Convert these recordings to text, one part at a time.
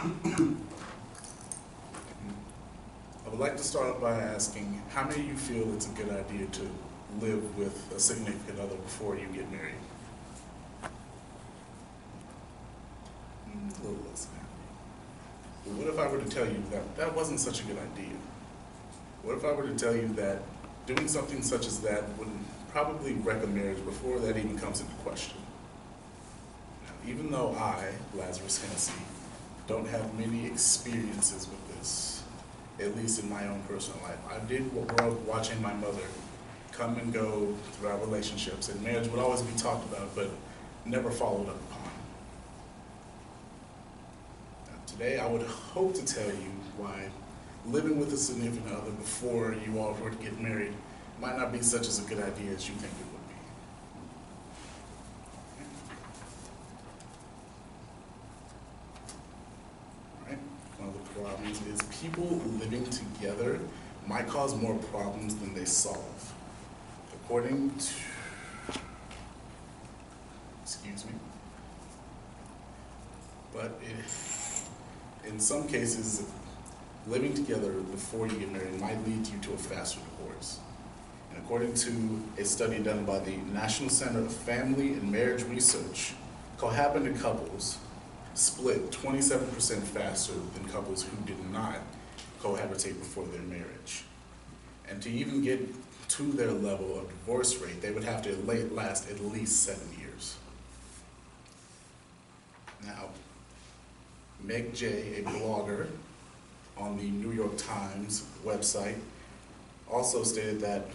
I would like to start off by asking, how many of you feel it's a good idea to live with a significant other before you get married? A little less than half. But what if I were to tell you that that wasn't such a good idea? What if I were to tell you that doing something such as that would probably wreck a marriage before that even comes into question? Now, even though I, Lazarus Hennessy, don't have many experiences with this, at least in my own personal life, I did grow up watching my mother come and go throughout relationships, and marriage would always be talked about, but never followed up upon. Now, today, I would hope to tell you why living with a significant other before you all were to get married might not be such as a good idea as you think it would be. All right. One of the problems is people living together might cause more problems than they solve. According to, excuse me, but in some cases, living together before you get married might lead you to a faster divorce. And according to a study done by the National Center of Family and Marriage Research, cohabiting couples split 27% faster than couples who did not cohabitate before their marriage. And to even get to their level of divorce rate, they would have to last at least 7 years. Now, Meg J, a blogger on the New York Times website, also stated that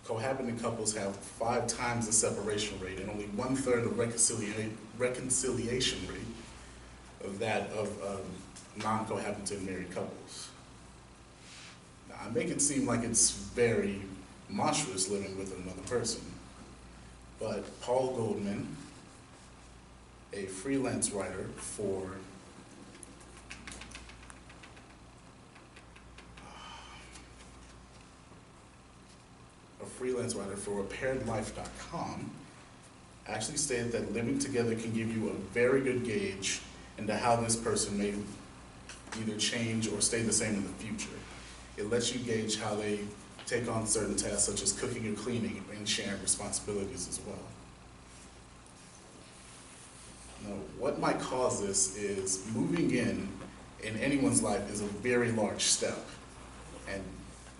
cohabiting couples have 5 times the separation rate and only 1/3 of reconciliation rate of that of non-cohabiting married couples. Now, I make it seem like it's very monstrous living with another person, but Paul Goldman, a freelance writer for RepairedLife.com, actually stated that living together can give you a very good gauge into how this person may either change or stay the same in the future. It lets you gauge how they take on certain tasks such as cooking or cleaning and sharing responsibilities as well. Now, what might cause this is moving in anyone's life is a very large step, and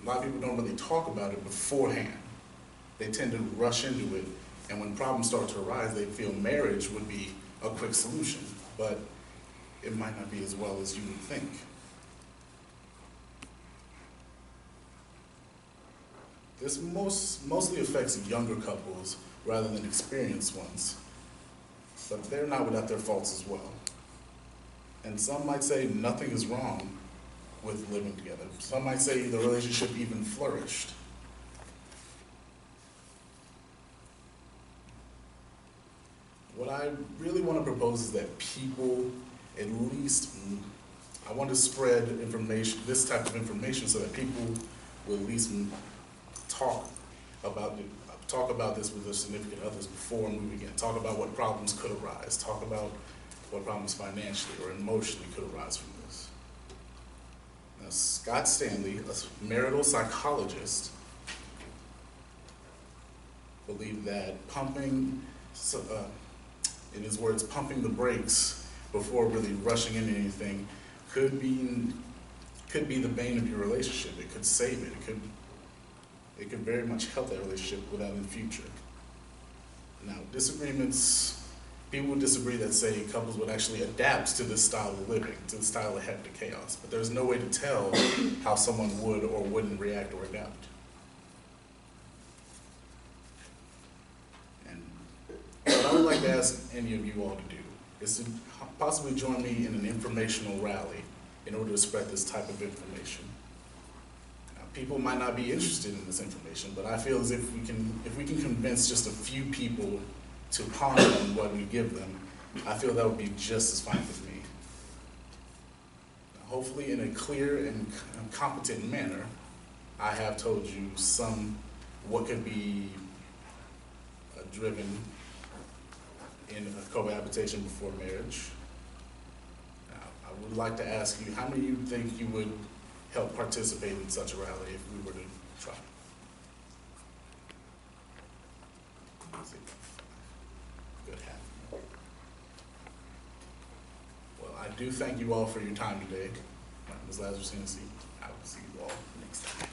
a lot of people don't really talk about it beforehand. They tend to rush into it, and when problems start to arise, they feel marriage would be a quick solution, but it might not be as well as you would think. This mostly affects younger couples rather than experienced ones, but they're not without their faults as well. And some might say nothing is wrong with living together. Some might say the relationship even flourished. What I really want to propose is that people, at least, I want to spread information, this type of information, so that people will at least talk about this with their significant others before moving in. Talk about what problems could arise. Talk about what problems financially or emotionally could arise from this. Now, Scott Stanley, a marital psychologist, believed that in his words, pumping the brakes before really rushing into anything could be the bane of your relationship. It could save it. It could very much help that relationship without in the future. Now, people would disagree that, say, couples would actually adapt to this style of living, to the style of hectic chaos, but there's no way to tell how someone would or wouldn't react or adapt. And what I would like to ask any of you all to do is to possibly join me in an informational rally in order to spread this type of information. People might not be interested in this information, but I feel as if we can convince just a few people to ponder on what we give them, I feel that would be just as fine with me. Now, hopefully in a clear and competent manner, I have told you what could be driven in a cohabitation before marriage. Now, I would would like to ask you, how many of you think you would help participate in such a rally if we were to try? Let's see. Good half. Well, I do thank you all for your time today. Ms. Lazarus, I will see you all next time.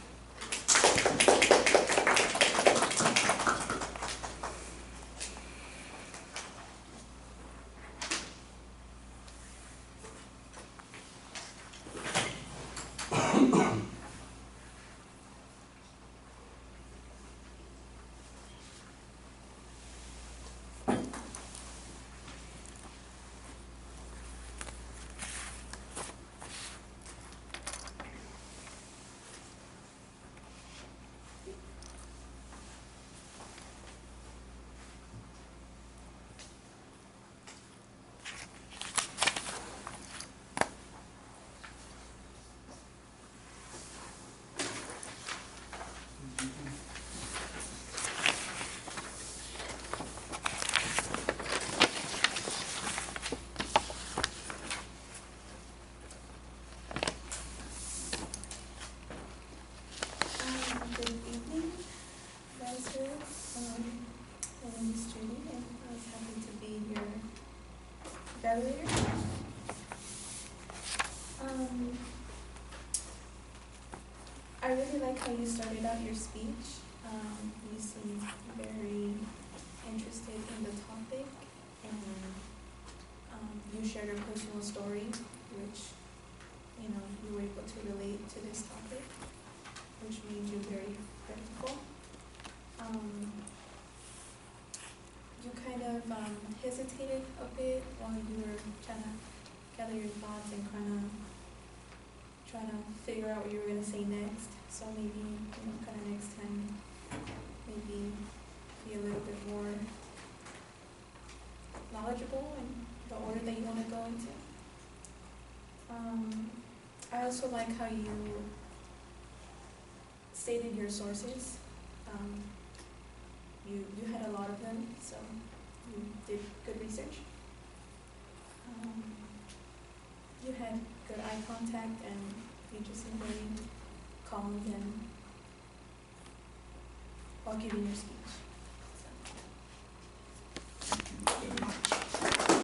I really like how you started out your speech. You seemed very interested in the topic, and you shared a personal story, which, you were able to relate to this topic, which made you very grateful. You kind of hesitated a bit while you were trying to gather your thoughts and trying to figure out what you were going to say next. So maybe, kind of next time, maybe be a little bit more knowledgeable in the order that you want to go into. I also like how you stated your sources. You had a lot of them, so you did good research. You had good eye contact, and you just seemed very calm and while giving your speech. So.